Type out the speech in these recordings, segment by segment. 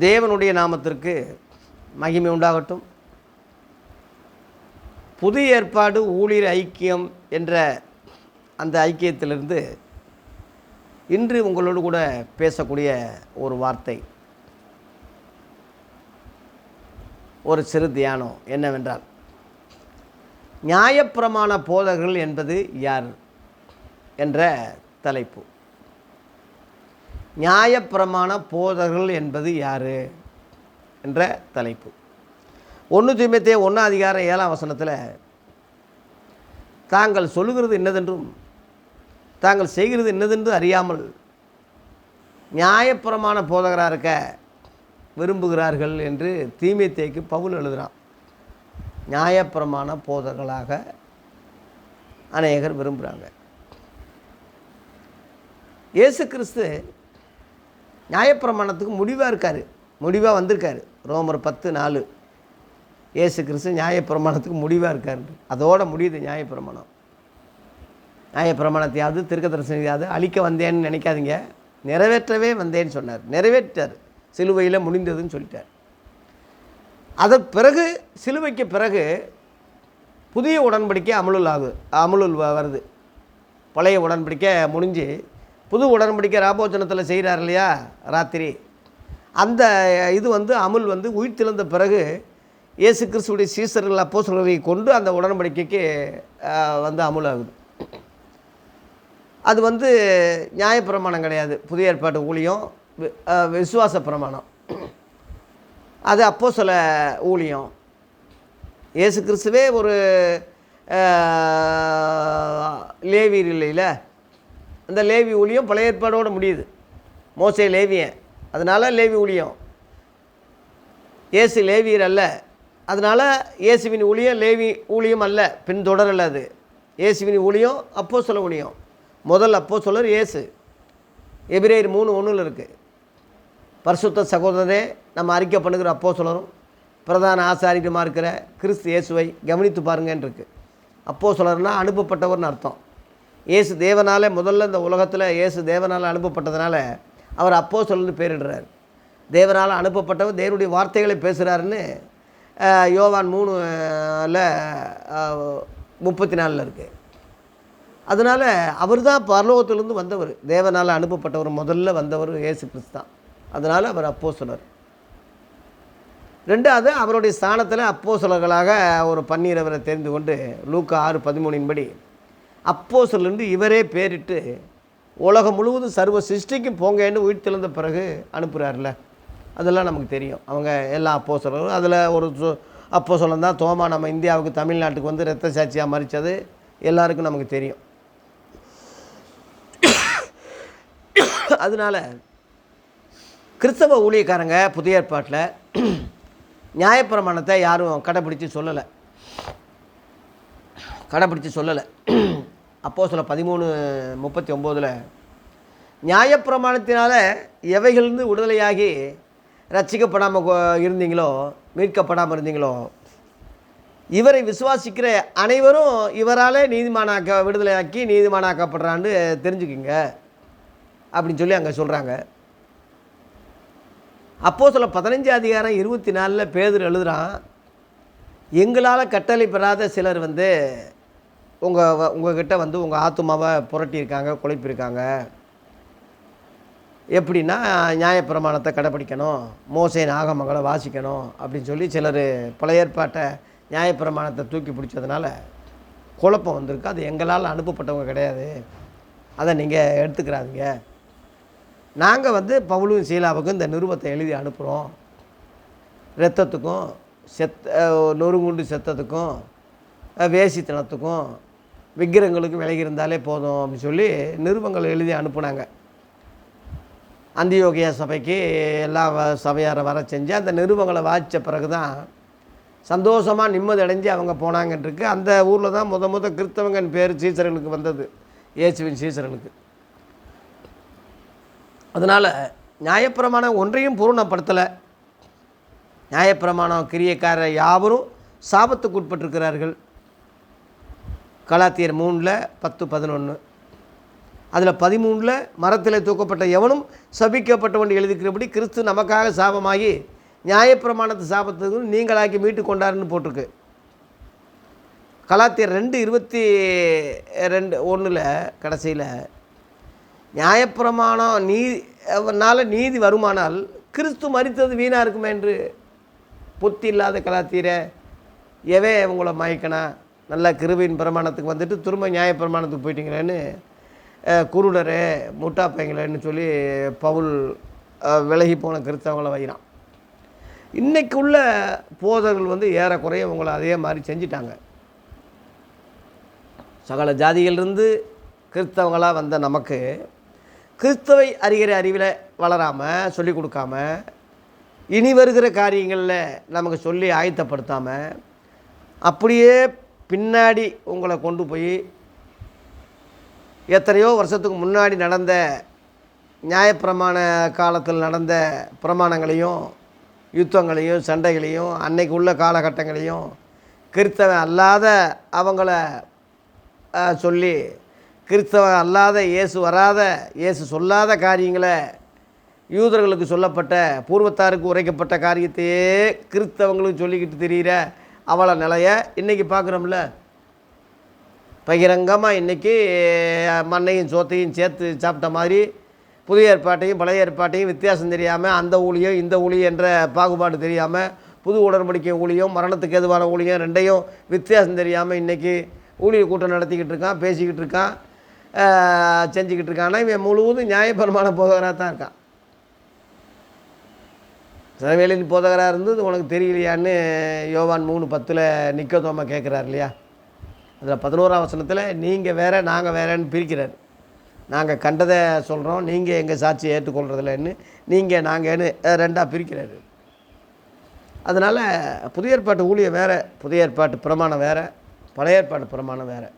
தேவனுடைய நாமத்திற்கு மகிமை உண்டாகட்டும். புதிய ஏற்பாடு ஊழியர் ஐக்கியம் என்ற அந்த ஐக்கியத்திலிருந்து இன்று உங்களோடு கூட பேசக்கூடிய ஒரு வார்த்தை, ஒரு சிறு தியானம் என்னவென்றால், நியாயப்பிரமாண போதகர்கள் என்பது யார் என்ற தலைப்பு. நியாயப்பிரமாண போதகர்கள் என்பது யார் என்ற தலைப்பு. 1 தீமோத்தேயு 1:7 தாங்கள் சொல்லுகிறது இன்னதென்றும் தாங்கள் செய்கிறது இன்னதென்று அறியாமல் நியாயப்பிரமாண போதகராக இருக்க விரும்புகிறார்கள் என்று தீமோத்தேயுக்கு பவுல் எழுதுகிறான். நியாயப்பிரமாண போதகர்களாக அநேகர் விரும்புகிறாங்க. இயேசு கிறிஸ்து நியாயப்பிரமாணத்துக்கு முடிவாக வந்திருக்காரு. ரோமர் 10:4 இயேசு கிறிஸ்து நியாயப்பிரமாணத்துக்கு முடிவாக இருக்கார். அதோடு முடியுது நியாயப்பிரமாணம். நியாயப்பிரமாணத்தையாவது தீர்க்கதரிசனத்தையாவது அழிக்க வந்தேன்னு நினைக்காதீங்க, நிறைவேற்றவே வந்தேன்னு சொன்னார். நிறைவேற்றார், சிலுவையில் முடிந்ததுன்னு சொல்லிட்டார். அதற்கு பிறகு சிலுவைக்கு பிறகு புதிய உடன்படிக்கை அமுலுள் வருது. பழைய உடன்படிக்கை முடிஞ்சு புது உடன்படிக்கை ராபோஜனத்தில் செய்கிறார் இல்லையா, ராத்திரி. அந்த இது அமுல் உயிர்த்தெழுந்த பிறகு இயேசு கிறிஸ்துவுடைய சீசர்கள் அப்போஸ்தலரை கொண்டு அந்த உடன்படிக்கைக்கு அமுலாகுது. அது நியாயப்பிரமாணம் கிடையாது. புதிய ஏற்பாட்டு ஊழியம் விசுவாச பிரமாணம், அது அப்போஸ்தல ஊழியம். இயேசு கிறிஸ்துவே ஒரு லேவியர் இல்லையில, அந்த லேவி ஊழியம் பழைய ஏற்பாடோடு முடியுது. மோசே லேவியன், அதனால் லேவி ஊழியம். இயேசு லேவியர் அல்ல, அதனால் இயேசுவின் ஊழியம் லேவி ஊழியம் அல்ல, பின்தொடரல. அது இயேசுவின் ஊழியம் அப்போஸ்தல ஊழியம். முதல் அப்போஸ்தலர் இயேசு. எபிரேயர் 3:1 இருக்குது. பரிசுத்த சகோதரரே, நம்ம அறிக்கை பண்ணுகிற அப்போஸ்தலரும் பிரதான ஆசாரியருமா இருக்கிற கிறிஸ்து இயேசுவை கவனித்து பாருங்கன்னு இருக்குது. அப்போஸ்தலர்னால் அனுப்பப்பட்டவர்னு அர்த்தம். இயேசு தேவனால் முதல்ல இந்த உலகத்தில் இயேசு தேவனால் அனுப்பப்பட்டதுனால அவர் அப்போஸ்தலர்னு பேரிடுறார். தேவனால் அனுப்பப்பட்டவர் தேவனுடைய வார்த்தைகளை பேசுகிறாருன்னு யோவான் 3:34 இருக்குது. அதனால் அவர் தான் பரலோகத்திலிருந்து வந்தவர், தேவனால் அனுப்பப்பட்டவர், முதல்ல வந்தவர் இயேசு கிறிஸ்து தான். அதனால் அவர் அப்போஸ்தலர். ரெண்டாவது, அவருடைய ஸ்தானத்தில் அப்போஸ்தலர்களாக ஒரு 12 தெரிந்து கொண்டு லூக்கா 6:13 படி அப்போஸ்தலர் என்று இவரே பேரிட்டு உலகம் முழுவதும் சர்வ சிருஷ்டிக்கும் போங்கன்னு உயிர்த்தெழுந்த பிறகு அனுப்புகிறார்ல, அதெல்லாம் நமக்கு தெரியும். அவங்க எல்லா அப்போஸ்தலரும், அதில் ஒரு அப்போஸ்தலன் தான் தோமா. நம்ம இந்தியாவுக்கு தமிழ்நாட்டுக்கு இரத்த சாட்சியாக மறித்தது எல்லாருக்கும் நமக்கு தெரியும். அதனால் கிறிஸ்தவ ஊழியக்காரங்க புதிய ஏற்பாட்டில் நியாயப்பிரமாணத்தை யாரும் கடைப்பிடிச்சு சொல்லலை. அப்போஸ்தலர் 13:39 நியாயப்பிரமாணத்தினால எவைகளிலிருந்து விடுதலையாகி ரட்சிக்கப்படாமல் இருந்தீங்களோ, மீட்கப்படாமல் இருந்தீங்களோ, இவரை விசுவாசிக்கிற அனைவரும் இவரால் விடுதலையாக்கி நீதிமானாக்கப்படுறான்னு தெரிஞ்சுக்குங்க அப்படின்னு சொல்லி அங்கே சொல்கிறாங்க. அப்போஸ்தலர் 15:24 பேதுரு எழுதுகிறான், எங்களால் கட்டளை பெறாத சிலர் உங்ககிட்ட உங்கள் ஆத்துமாவை புரட்டியிருக்காங்க, குழப்பியிருக்காங்க. எப்படின்னா, நியாயப்பிரமாணத்தை கடைப்பிடிக்கணும், மோசேயின் ஆகமங்களை வாசிக்கணும் அப்படின்னு சொல்லி சிலர் பழைய ஏற்பாட்டை நியாயப்பிரமாணத்தை தூக்கி பிடிச்சதுனால குழப்பம் வந்திருக்கு. அது எங்களால் அனுப்பப்பட்டவங்க கிடையாது, அதை நீங்கள் எடுத்துக்கிறாதீங்க. நாங்கள் பவுலும் சீலாவுக்கும் இந்த நிருபத்தை எழுதி அனுப்புகிறோம். இரத்தத்துக்கும் நொறுங்குண்டு செத்தத்துக்கும் வேசித்தனத்துக்கும் விக்கிரகங்களுக்கும் விலகி இருந்தாலே போதும் அப்படின்னு சொல்லி நிருபங்கள் எழுதி அனுப்புனாங்க. அந்தியோகியா சபைக்கு எல்லா சபையாரை வர செஞ்சு அந்த நிருபங்களை வாசித்த பிறகு தான் சந்தோஷமாக நிம்மதி அடைஞ்சு அவங்க போனாங்கன்றிருக்கு. அந்த ஊரில் தான் முத கிறிஸ்தவங்கன் பேர் சீசர்களுக்கு வந்தது, இயேசுவின் சீசர்களுக்கு. அதனால் நியாயப்பிரமாணம் ஒன்றையும் பூரணப்படுத்தலை. நியாயப்பிரமாணம் கிரியைக்காரர் யாவரும் சாபத்துக்கு உட்பட்டிருக்கிறார்கள். கலாத்தியர் 3:10-11 அதில் 13 மரத்தில் தூக்கப்பட்ட எவனும் சபிக்கப்பட்டவன் எழுதிக்கிறபடி கிறிஸ்து நமக்காக சாபமாகி நியாயப்பிரமாணத்து சாபத்துக்கு நீங்களாக்கி மீட்டு கொண்டாருன்னு போட்டிருக்கு. கலாத்தியர் 2:22 கடைசியில் நியாயப்பிரமாணம் நீதி வருமானால் கிறிஸ்து மரித்தது வீணாக இருக்குமே என்று புத்தி இல்லாத கலாத்தியரை எவே உங்களை மயக்கணா நல்லா கிருபையின் பிரமாணத்துக்கு வந்துட்டு திரும்ப நியாயப்பிரமாணத்துக்கு போயிட்டீங்களேன்னு குருடரே முட்டாப்பைங்களேன்னு சொல்லி பவுல் விலகி போன கிறிஸ்தவங்களை வைகிறான். இன்றைக்கு உள்ள போதர்கள் ஏறக்குறைய உங்களை அதே மாதிரி செஞ்சிட்டாங்க. சகல ஜாதிகளிலிருந்து கிறிஸ்தவங்களாக வந்த நமக்கு கிறிஸ்தவை அறிகிற அறிவில் வளராமல் சொல்லிக் கொடுக்காம, இனி வருகிற காரியங்களில் நமக்கு சொல்லி ஆயத்தப்படுத்தாமல், அப்படியே பின்னாடி உங்களை கொண்டு போய் எத்தனையோ வருஷத்துக்கு முன்னாடி நடந்த நியாயப்பிரமாண காலத்தில் நடந்த பிரமாணங்களையும் யுத்தங்களையும் சண்டைகளையும் அன்னைக்கு உள்ள காலகட்டங்களையும் கிறிஸ்தவன் அல்லாத அவங்கள சொல்லி, கிறிஸ்தவன் அல்லாத இயேசு வராத இயேசு சொல்லாத காரியங்களை யூதர்களுக்கு சொல்லப்பட்ட பூர்வத்தாருக்கு உரைக்கப்பட்ட காரியத்தையே கிறிஸ்தவங்களுக்கு சொல்லிக்கிட்டு தெரிகிற அவளை நிலையை இன்றைக்கி பார்க்குறோம்ல. பகிரங்கமாக இன்றைக்கி மண்ணையும் சோத்தையும் சேர்த்து சாப்பிட்ட மாதிரி புதிய ஏற்பாட்டையும் பழைய ஏற்பாட்டையும் வித்தியாசம் தெரியாமல், அந்த ஊழியம் இந்த ஊழியம் என்ற பாகுபாடு தெரியாமல், புது உடன்படிக்கை ஊழியம் மரணத்துக்கு எதுவான ஊழியம் ரெண்டையும் வித்தியாசம் தெரியாமல் இன்றைக்கி ஊழிய கூட்டம் நடத்திக்கிட்டு இருக்கான், பேசிக்கிட்டு இருக்கான், செஞ்சுக்கிட்டு இருக்கான். ஆனால் இவன் முழுவதும் நியாயபரமான போதகராக தான் இருக்கான். சிறவேலின் போதகராக இருந்தது உனக்கு தெரியலையான்னு யோவான் 3:10 நிக்கோதோமா கேட்குறாரு இல்லையா? அதில் 11ஆம் வசனத்தில் நீங்கள் வேறு நாங்கள் வேறேன்னு பிரிக்கிறார். நாங்கள் கண்டதை சொல்கிறோம், நீங்கள் எங்கள் சாட்சியை ஏற்றுக்கொள்றதில்லன்னு, நீங்கள் நாங்கன்னு ரெண்டாக பிரிக்கிறாரு. அதனால் புதிய ஏற்பாட்டு ஊழியம் வேறு, புதிய ஏற்பாட்டு பிரமாணம் வேறு, பழைய ஏற்பாட்டு பிரமாணம் வேறு.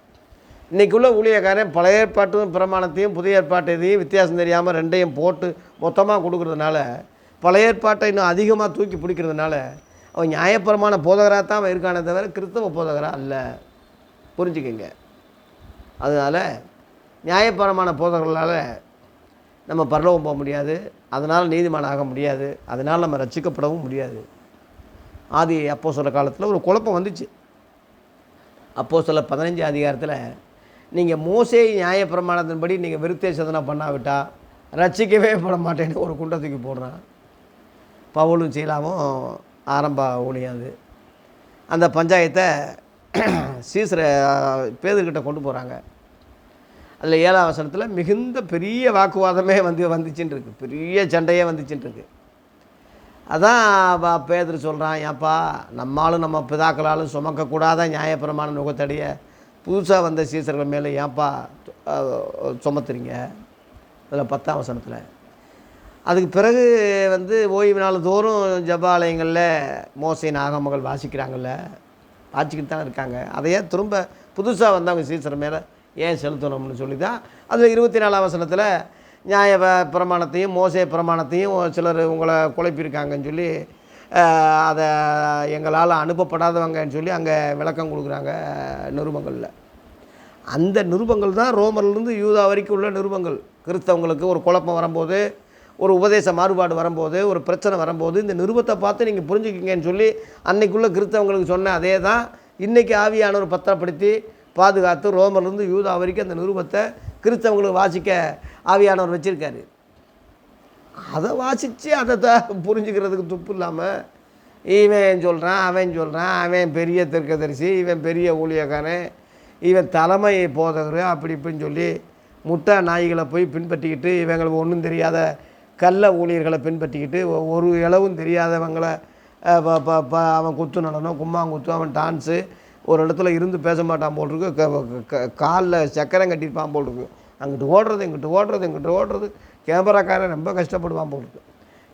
இன்றைக்குள்ள ஊழியக்காரன் பழைய ஏற்பாட்டும் பிரமாணத்தையும் புதிய ஏற்பாட்டு இதையும் வித்தியாசம் தெரியாமல் ரெண்டையும் போட்டு மொத்தமாக கொடுக்குறதுனால, பழைய ஏற்பாட்டை இன்னும் அதிகமாக தூக்கி பிடிக்கிறதுனால அவன் நியாயப்பிரமாண போதகராக தான் அவன் இருக்கானே தவிர கிறிஸ்தவ போதகராக அல்ல. புரிஞ்சுக்கங்க. அதனால் நியாயப்பிரமாண போதகர்களால் நம்ம பரலோகம் போக முடியாது, அதனால் நீதிமான் ஆக முடியாது, அதனால் நம்ம ரட்சிக்கப்படவும் முடியாது. ஆதி அப்போஸ்தலர் காலத்தில் ஒரு குழப்பம் வந்துச்சு. அப்போஸ்தலர் 15 அதிகாரத்தில் நீங்கள் மோசே நியாயப்பிரமாணத்தின்படி நீங்கள் விருத்தே சதனம் பண்ணாவிட்டால் ரட்சிக்கவே பட மாட்டேன்னு ஒரு குண்டத்துக்கு போடுறான். பவுலும் சீலாவும் ஆரம்ப ஊழியம். அது அந்த பஞ்சாயத்தை சீசரை பேதுக்கிட்ட கொண்டு போகிறாங்க. அதில் 7ஆம் வசனத்தில் மிகுந்த பெரிய வாக்குவாதமே வந்துச்சுன்னு இருக்குது, பெரிய சண்டையே வந்துச்சுன்னு இருக்குது. அதான் பேதுரு சொல்கிறான், ஏப்பா நம்மாலும் நம்ம பிதாக்களாலும் சுமக்கக்கூடாத நியாயப்பிரமாண நுகத்தடிய புதுசாக வந்த சீசர்கள் மேலே ஏன்ப்பா சுமத்துறீங்க? அதில் 10ஆம் வசனத்தில். அதுக்கு பிறகு ஓய்வு நாள் தோறும் ஜபாலயங்களில் மோசையின் ஆகமங்கள் வாசிக்கிறாங்கள்ல, வாசிக்கிட்டு தான் இருக்காங்க. அதையே திரும்ப புதுசாக வந்தவங்க சீசர் மேலே ஏன் செலுத்தணும்னு சொல்லி தான் அதில் 24ஆம் வசனத்தில் நியாய பிரமாணத்தையும் மோசே பிரமாணத்தையும் சிலர் உங்களை குழப்பியிருக்காங்கன்னு சொல்லி அதை எங்களால் அனுப்பப்படாதவங்கன்னு சொல்லி அங்கே விளக்கம் கொடுக்குறாங்க நிருபங்களில். அந்த நிருபங்கள் தான் ரோமர்லேருந்து யூதா வரைக்கும் உள்ள நிருபங்கள். கிறிஸ்தவங்களுக்கு ஒரு குழப்பம் வரும்போது, ஒரு உபதேச மாறுபாடு வரும்போது, ஒரு பிரச்சனை வரும்போது இந்த நிருபத்தை பார்த்து நீங்கள் புரிஞ்சுக்கிங்கன்னு சொல்லி அன்னைக்குள்ளே கிறிஸ்தவங்களுக்கு சொன்ன அதே தான் இன்றைக்கி ஆவியானவர் பத்திரப்படுத்தி பாதுகாத்து ரோமர்லேருந்து யூதா வரைக்கும் அந்த நிருபத்தை கிறிஸ்தவங்களுக்கு வாசிக்க ஆவியானவர் வச்சுருக்காரு. அதை வாசித்து அதை தான் புரிஞ்சுக்கிறதுக்கு துப்பு இல்லாமல் இவன் சொல்கிறான், அவன் பெரிய தீர்க்கதரிசி, இவன் பெரிய ஊழியக்காரன், இவன் தலைமை போதகர், அப்படி இப்படின்னு சொல்லி முட்டை நாய்களை போய் பின்பற்றிக்கிட்டு, இவங்களுக்கு ஒன்றும் தெரியாத கள்ள ஊழியர்களை பின்பற்றிக்கிட்டு, ஒரு இளவும் தெரியாதவங்களை அவன் குத்து நடனம், கும்மாங்குத்து, அவன் டான்ஸு, ஒரு இடத்துல இருந்து பேச மாட்டான் போல் இருக்கு, காலில் சக்கரம் கட்டியிருப்பான் போல் இருக்கு, அங்கிட்டு ஓடுறது இங்கிட்டு ஓடுறது, கேமராக்காரன் ரொம்ப கஷ்டப்படுவான் போல் இருக்கு.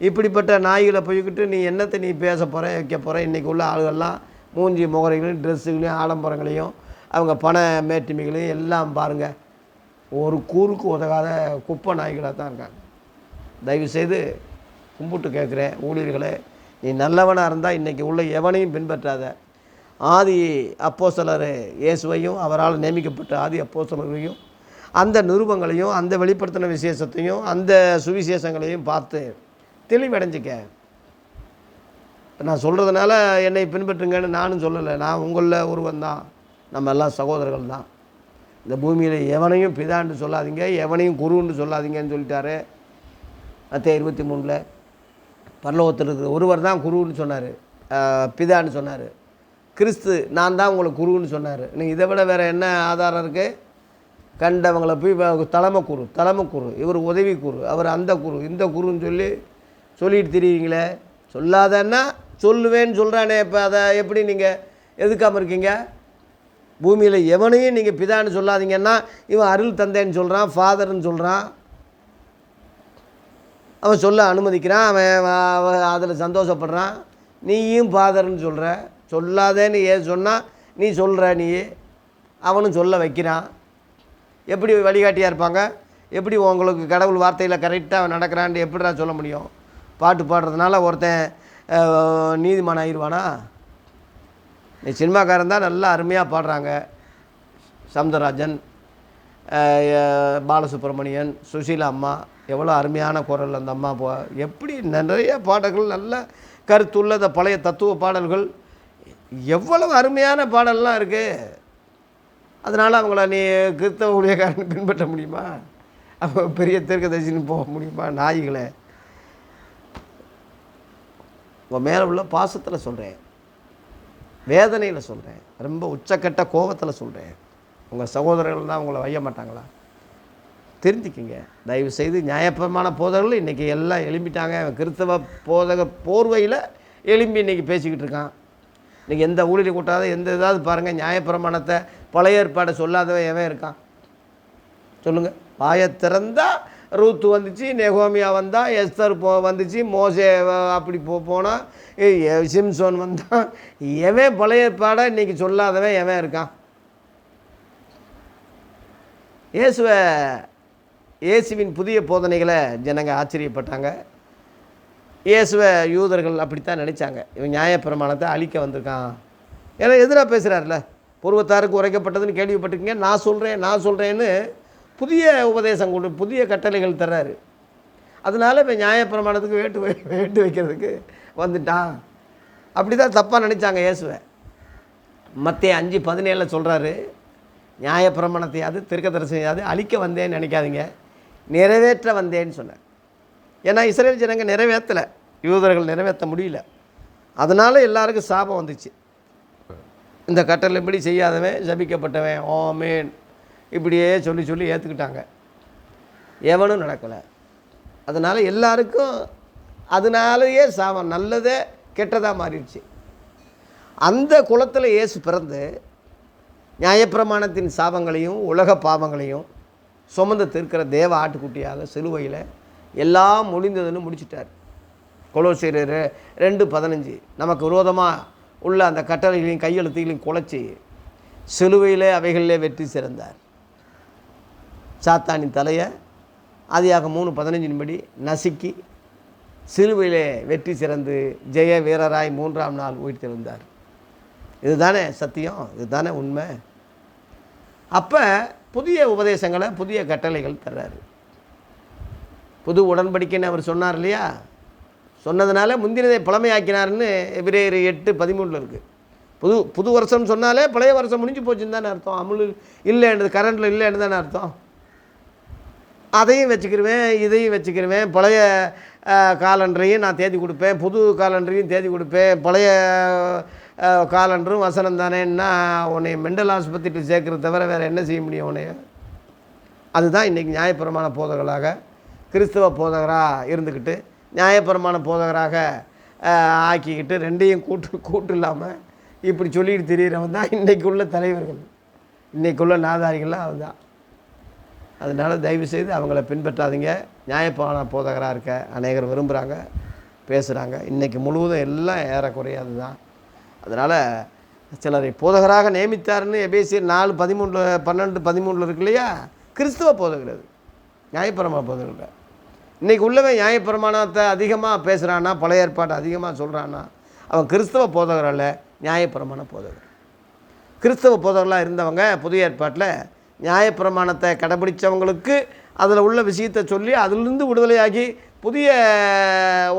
இப்படிப்பட்ட நாய்களை போய்கிட்டு நீ என்னத்தை நீ பேச போகிற வைக்க போகிற? இன்றைக்கி உள்ள ஆளுகள்லாம் மூஞ்சி முகரைகளையும் ட்ரெஸ்ஸுகளையும் ஆடம்பரங்களையும் அவங்க பண மேட்டுமைகளையும் எல்லாம் பாருங்கள், ஒரு கூருக்கு உதகாத குப்பை நாய்களாக தான் இருக்காங்க. தயவுசெய்து கும்பிட்டு கேட்குறேன் ஊழியர்களே, நீ நல்லவனாக இருந்தால் இன்றைக்கி உள்ள எவனையும் பின்பற்றாத. ஆதி அப்போஸ்தலர் இயேசுவையும் அவரால் நியமிக்கப்பட்ட ஆதி அப்போஸ்தலரையும் அந்த நிருபங்களையும் அந்த வெளிப்படுத்தின விசேஷத்தையும் அந்த சுவிசேஷங்களையும் பார்த்து தெளிவடைஞ்சிக்க. நான் சொல்கிறதுனால என்னை பின்பற்றுங்கன்னு நானும் சொல்லலை. நான் உங்களில் ஒருவன் தான். நம்ம எல்லாம் சகோதரர்கள் தான். இந்த பூமியில் எவனையும் பிதான்னு சொல்லாதீங்க, எவனையும் குருன்னு சொல்லாதீங்கன்னு சொல்லிட்டாரு மத்தேயு 23. பரலோகத்தில் இருக்கிற ஒருவர் தான் குருன்னு சொன்னார், பிதான்னு சொன்னார். கிறிஸ்து நான் தான் உங்களுக்கு குருன்னு சொன்னார். நீங்கள் இதை விட வேறு என்ன ஆதாரம் இருக்குது? கண்டவங்களை போய் தலைமை குரு, இவர் உதவி குரு, அவர் அந்த குரு, இந்த குருன்னு சொல்லிட்டு திரிவீங்களே. சொல்லாதன்னா சொல்லுவேன்னு சொல்கிறானே. இப்போ அதை எப்படி நீங்கள் எதுக்காமல் இருக்கீங்க? பூமியில் எவனையும் நீங்கள் பிதான்னு சொல்லாதீங்கன்னா இவன் அருள் தந்தைன்னு சொல்கிறான், ஃபாதர்ன்னு சொல்கிறான். அவன் சொல்ல அனுமதிக்கிறான், அவன் அதில் சந்தோஷப்படுறான். நீயும் ஃபாதர்ன்னு சொல்கிற. சொல்லாதேன்னு ஏன் சொன்னால் நீ சொல்கிற, நீ அவனும் சொல்ல வைக்கிறான். எப்படி வழிகாட்டியாக இருப்பாங்க? எப்படி உங்களுக்கு கடவுள் வார்த்தையில் கரெக்டாக நடக்கிறான்னு எப்படிடா சொல்ல முடியும்? பாட்டு பாடுறதுனால ஒருத்தன் நீதிமான் ஆயிடுவானா? நீ சினிமாக்காரன் தான் நல்லா அருமையாக பாடுறாங்க. சவுந்தரராஜன், பாலசுப்ரமணியன், சுசீலா அம்மா, எவ்வளோ அருமையான குரல் அந்த அம்மா. எப்படி நிறைய பாடல்கள், நல்ல கருத்துள்ள இந்த பழைய தத்துவ பாடல்கள், எவ்வளவு அருமையான பாடல்லாம் இருக்குது. அதனால் அவங்கள நீ கிறிஸ்தவ ஊழியக்காரன் பின்பற்ற முடியுமா? அப்போ பெரிய தீர்க்கதரிசின்னு போக முடியுமா? நாய்களே, உங்கள் மேலே உள்ள பாசத்தில் சொல்கிறேன், வேதனையில் சொல்கிறேன், ரொம்ப உச்சக்கட்ட கோபத்தில் சொல்கிறேன். உங்கள் சகோதரர்கள் தான் உங்களை வைய மாட்டாங்களா? தெரிஞ்சுக்கிங்க தயவு செய்து. நியாயபரமான போதகர்கள் இன்றைக்கி எல்லாம் எழும்பிட்டாங்க. கிறிஸ்தவ போதக போர்வையில் எழும்பி இன்றைக்கி பேசிக்கிட்டு இருக்கான். இன்றைக்கி எந்த ஊழியரை கூட்டாத எந்த இதாவது பாருங்கள், நியாயப்பிரமாணத்தை பழைய ஏற்பாடை சொல்லாதவன் எவன் இருக்கான் சொல்லுங்கள்? வாயை திறந்தா ரூத்து வந்துச்சு, நெகோமியா வந்தான், எஸ்தர் வந்துச்சு, மோசே அப்படி போனால் சிம்சோன் வந்தான். எவன் பழைய ஏற்பாடை இன்றைக்கி சொல்லாதவன் எவன் இருக்கான்? இயேசுவின் புதிய போதனைகளை ஜனங்க ஆச்சரியப்பட்டாங்க. இயேசுவை யூதர்கள் அப்படித்தான் நினச்சாங்க. இவன் நியாயப்பிரமாணத்தை அழிக்க வந்திருக்கான். ஏன்னா எதிராக பேசுகிறார்ல, பூர்வத்தாருக்கு உரைக்கப்பட்டதுன்னு கேள்விப்பட்டிருக்கீங்க, நான் சொல்கிறேன்னு புதிய உபதேசம் கொண்டு புதிய கட்டளைகள் தர்றாரு. அதனால் இப்போ நியாயப்பிரமாணத்துக்கு வேட்டு வைக்கிறதுக்கு வந்துட்டான். அப்படி தான் தப்பாக நினச்சாங்க இயேசுவை. மத்தேயு 5:17 சொல்கிறாரு, நியாயப்பிரமாணத்தையாவது தீர்க்கதரிசனையாவது அழிக்க வந்தேன்னு நினைக்காதீங்க, நிறைவேற்ற வந்தேன்னு சொன்னார். ஏன்னா இஸ்ரேல் ஜனங்க நிறைவேற்றலை, யூதர்கள் நிறைவேற்ற முடியல. அதனால் எல்லாருக்கும் சாபம் வந்துச்சு. இந்த கட்டளை இப்படி செய்யாதவன் சபிக்கப்பட்டவன், ஆமேன் இப்படியே சொல்லி ஏற்றுக்கிட்டாங்க. எவனும் நடக்கலை. அதனால் எல்லாருக்கும் அதனாலேயே சாபம், நல்லதே கெட்டதாக மாறிடுச்சு. அந்த குலத்தில் இயேசு பிறந்து நியாயப்பிரமாணத்தின் சாபங்களையும் உலக பாவங்களையும் சுமந்து தீர்க்கிற தேவ ஆட்டுக்குட்டியாக சிலுவையில் எல்லாம் முடிந்ததுன்னு முடிச்சிட்டார். கொலோசியர் 2:15 நமக்கு விரோதமாக உள்ள அந்த கட்டளைகளையும் கையெழுத்துகளையும் குலைச்சி சிலுவையில் அவைகளிலே வெற்றி சிறந்தார். சாத்தானின் தலையை ஆதியாகமம் 3:15 படி நசுக்கி சிலுவையிலே வெற்றி சிறந்து ஜெய வீரராய் 3ஆம் நாள் உயிர்த்தெழுந்தார். இதுதானே சத்தியம், இதுதானே உண்மை. அப்போ புதிய உபதேசங்களை புதிய கட்டளைகள் தர்றாரு. புது உடன்படிக்கைன்னு அவர் சொன்னார் இல்லையா? சொன்னதுனால முந்தினதை பழமையாக்கினார்னு எபிரேயர் 8:13 இருக்குது. புது வருஷம் சொன்னாலே பழைய வருஷம் முடிஞ்சு போச்சுன்னு தானே அர்த்தம். அமுல் இல்லைன்றது, கரண்டில் இல்லைன்னு தானே அர்த்தம். அதையும் வச்சுக்கிருவேன், இதையும் வச்சுக்கிருவேன். பழைய காலண்டரையும் நான் தேதி கொடுப்பேன், புது காலண்டரையும் தேதி கொடுப்பேன். பழைய காலண்டரும் வசனம் தானேன்னா உன்னை மெண்டல் ஆஸ்பத்திரியில் சேர்க்கறது தவிர வேறு என்ன செய்ய முடியும் உன்னைய? அதுதான் இன்றைக்கி நியாயப்பிரமாண போதகர்களாக கிறிஸ்தவ போதகராக இருந்துக்கிட்டு நியாயப்பிரமாண போதகராக ஆக்கிக்கிட்டு ரெண்டையும் கூட்டு இல்லாமல் இப்படி சொல்லிட்டு தெரிகிறவன் தான் இன்றைக்குள்ள தலைவர்கள், இன்றைக்குள்ள நாதாரிகள்லாம் அதுதான். அதனால் தயவுசெய்து அவங்கள பின்பற்றாதீங்க. நியாயப்பிரமாண போதகராக இருக்க அநேகர் விரும்புகிறாங்க, பேசுகிறாங்க. இன்றைக்கி முழுவதும் எல்லாம் ஏறக்குறைய அதுதான். அதனால் சிலரை போதகராக நியமித்தார்னு எபேசியர் 4:12-13 இருக்கு இல்லையா? கிறிஸ்துவ போதகர், அது நியாயப்பிரமாண போதகர்கள். இன்றைக்கி உள்ளவன் நியாயப்பிரமாணத்தை அதிகமாக பேசுகிறான்னா, பழைய ஏற்பாட்டை அதிகமாக சொல்கிறான்னா, அவன் கிறிஸ்தவ போதகர் அல்ல, நியாயப்பிரமாண போதகர். கிறிஸ்தவ போதகர்களாக இருந்தவங்க புதிய ஏற்பாட்டில் நியாயப்பிரமாணத்தை கடைபிடித்தவங்களுக்கு அதில் உள்ள விஷயத்தை சொல்லி அதிலிருந்து விடுதலையாகி புதிய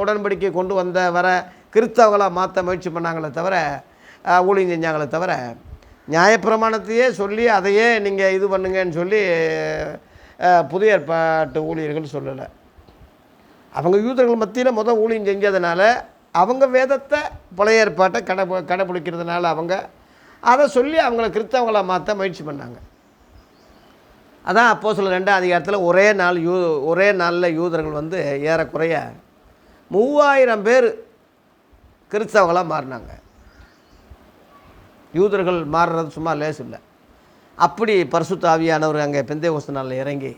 உடன்படிக்கை கொண்டு வர கிறிஸ்தவங்களாக மாற்ற முயற்சி பண்ணாங்களே தவிர, ஊழியம் செஞ்சாங்களே தவிர, நியாயப்பிரமாணத்தையே சொல்லி அதையே நீங்கள் இது பண்ணுங்கன்னு சொல்லி புதிய ஏற்பாட்டு ஊழியர்கள் சொல்லலை. அவங்க யூதர்கள் மத்தியில் ஊழியம் செஞ்சதுனால அவங்க வேதத்தை பழைய ஏற்பாட்டை கடைப்பிடிக்கிறதுனால அவங்க அதை சொல்லி அவங்கள கிறிஸ்தவங்களாக மாற்ற முயற்சி பண்ணாங்க. அதான் அப்போஸ்தலர் 2ஆம் அதிகாரத்தில் ஒரே நாளில் யூதர்கள் ஏறக்குறைய 3000 பேர் கிறிஸ்தவங்களாக மாறினாங்க. யூதர்கள் மாறுறது சும்மா லேசு இல்லை. அப்படி பரிசுத்த ஆவியானவர் அங்கே பெந்தேகோஸ்து நாளில் இறங்கி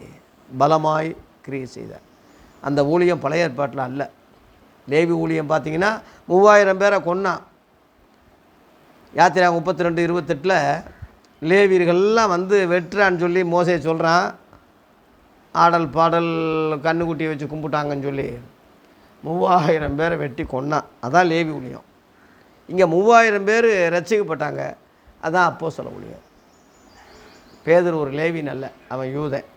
பலமாய் கிரியை செய்தார். அந்த ஊழியம் பழைய ஏற்பாட்டில் அல்ல. லேவி ஊழியம் பார்த்திங்கன்னா 3000 பேரை கொன்னான். யாத்திரை 32:28 லேவியர்கள்லாம் வெட்டுறான்னு சொல்லி மோசே சொல்கிறான். ஆடல் பாடல் கண்ணுக்குட்டியை வச்சு கும்பிட்டாங்கன்னு சொல்லி 3000 பேரை வெட்டி கொன்னான். அதான் லேவி ஊழியம். இங்கே 3000 பேர் ரட்சிக்கப்பட்டாங்க. அதான் அப்போஸ்தல ஊழியம். பேதுரு ஒரு லேவின் அல்ல, அவன் யூதன்.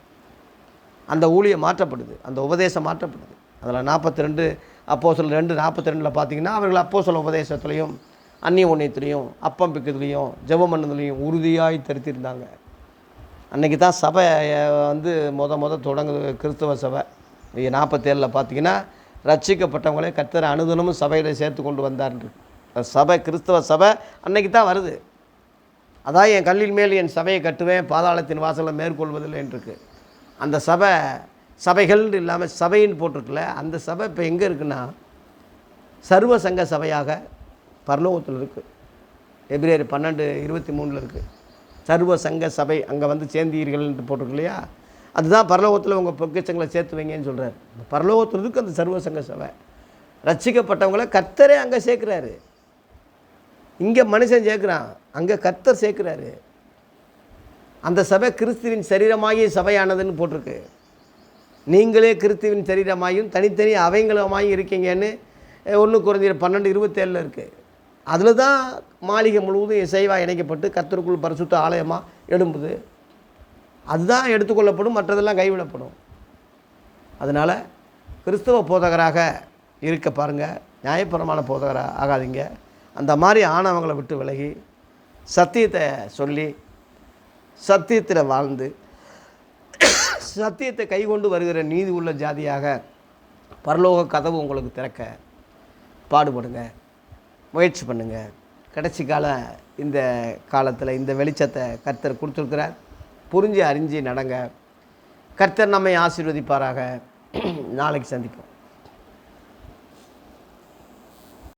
அந்த ஊழியம் மாற்றப்படுது, அந்த உபதேசம் மாற்றப்படுது. அதில் 42 அப்போஸ்தலர் 2:42 பார்த்திங்கன்னா அவர்கள் அப்போஸ்தல உபதேசத்துலேயும் அந்நிய ஒன்றியத்துலேயும் அப்பம் பிக்கிறதுலையும் ஜெபம் பண்ணதுலையும் உறுதியாய் தரித்திருந்தாங்க. அன்றைக்கி தான் சபை தொடங்குது. கிறிஸ்தவ சபை 47 பார்த்திங்கன்னா ரட்சிக்கப்பட்டவங்களே கர்த்தர் அனுதினமும் சபையில் சேர்த்து கொண்டு வந்தார்ன்று. சபை கிறிஸ்தவ சபை அன்றைக்கி தான் வருது. அதான் என் கல்லின் மேல் என் சபையை கட்டுவேன், பாதாளத்தின் வாசலை மேற்கொள்வதில்லை என்றுருக்கு. அந்த சபைகள் இல்லாமல் சபைன்னு போட்டிருக்குல்ல, அந்த சபை இப்போ எங்கே இருக்குன்னா சர்வ சங்க சபையாக பரலோகத்தில் இருக்குது. எபிரேயர் 12:23 இருக்குது. சர்வ சங்க சபை அங்கே சேர்ந்தீர்கள்ன்ட்டு போட்டிருக்கு இல்லையா, அதுதான் பரலோகத்தில் உங்கள் பொக்கிஷங்களை சேர்த்து வைங்கன்னு சொல்கிறார். பரலோகத்தில் இருக்குது அந்த சர்வ சங்க சபை. ரட்சிக்கப்பட்டவங்களை கர்த்தரே அங்கே சேர்க்குறாரு. இங்கே மனுஷன் சேர்க்குறான், அங்கே கர்த்தர் சேர்க்குறாரு. அந்த சபை கிறிஸ்துவின் சரீரமாகிய சபையானதுன்னு போட்டிருக்கு. நீங்களே கிறிஸ்துவின் சரீரமாயும் தனித்தனி அவைங்களுமாயும் இருக்கீங்கன்னு 1 கொரிந்தியர் 12:27 இருக்குது. அதில் தான் மாளிகை முழுவதும் இசைவாக இணைக்கப்பட்டு கர்த்தருக்குள் பரிசுத்த ஆலயமாக எழும்புது. அதுதான் எடுத்துக்கொள்ளப்படும், மற்றதெல்லாம் கைவிடப்படும். அதனால் கிறிஸ்தவ போதகராக இருக்க பாருங்கள், நியாயப்பிரமாண போதகராக ஆகாதீங்க. அந்த மாதிரி ஆணவங்களை விட்டு விலகி சத்தியத்தை சொல்லி சத்தியத்தில் வாழ்ந்து சத்தியத்தை கைகொண்டு வருகிற நீதி உள்ள ஜாதியாக பரலோக கதவு உங்களுக்கு திறக்க பாடுபடுங்க, முயற்சி பண்ணுங்கள். கடைசி இந்த காலத்தில் இந்த வெளிச்சத்தை கர்த்தர் கொடுத்துருக்கிறார். புரிஞ்சு அறிஞ்சு நடங்க. கர்த்தர் நம்மை ஆசீர்வதிப்பாராக. நாளைக்கு சந்திப்போம்.